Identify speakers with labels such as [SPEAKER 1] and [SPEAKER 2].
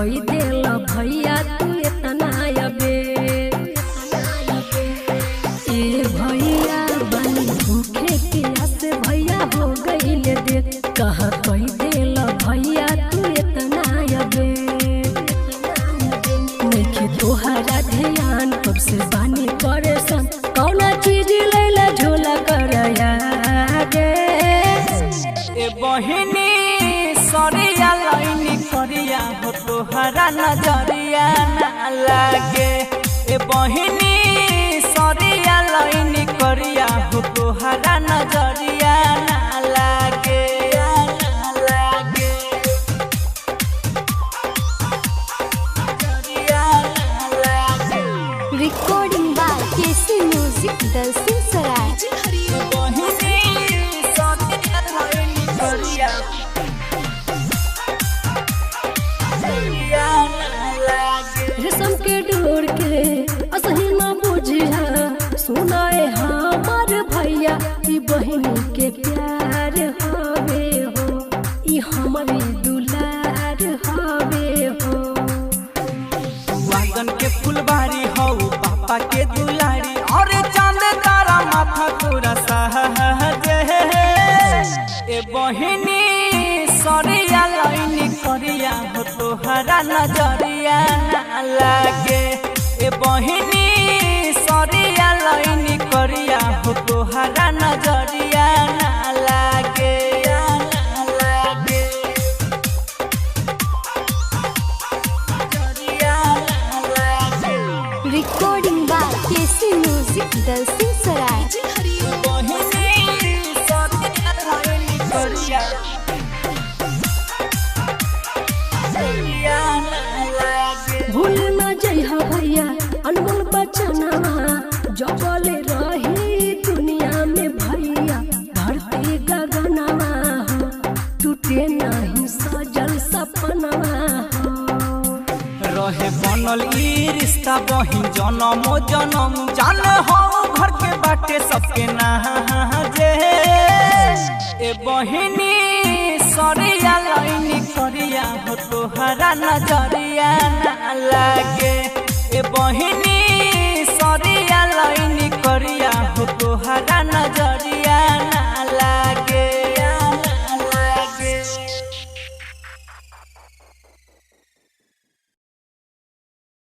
[SPEAKER 1] भैया तू इतना अबे ए भैया बनी भूखे प्यास भैया हो गईले दे कहा कोई देल भैया तू इतना अबे देखे तोहरा ध्यान कब से बानी परेशान कौना चीज लैला झोला करया गे
[SPEAKER 2] ए बहिनी सरिया लाइनी करिया हो तोहरा नजरिया ना लागे ए बहिनी सरिया लाइनी करिया हो तोहरा नजरिया ना लागे
[SPEAKER 3] recording by KC music Dalsinghsarai
[SPEAKER 2] बहिनी सरिया लाइनी करिया
[SPEAKER 1] रेशम के डोर के असही ना बुझिया सुनाए हमार भैया ई बहिनी के प्यार हवे हो ई हमारी दुलार हवे हो
[SPEAKER 2] वागन के फुलबारी हो पापा के दुलारी और चांद तारा माथा तोरा सहजे ए बहिनी सरिया लाइनी करिया हो तोहरा नजरिया ना लागे ए बहिनी सरिया लाइनी करिया हो तोहरा नजरिया ना लागे
[SPEAKER 3] recording by KC music Dalsinghsarai
[SPEAKER 1] भूल ना जइहा भैया अनमोल बचनवा जबले रही दुनिया में भैया धरती गगनवा हो टूटे नहीं सजल सपनवा हो
[SPEAKER 2] रहे बनल ई रिश्ता बहिन जन्म जन्म जान हो घर के बाटे सबके नाजे ए बहिनी सरिया लाइनी करिया हो तोहरा नजरिया ना लागे ए बहिनी सरिया लाइनी करिया हो तोहरा नजरिया ना लागे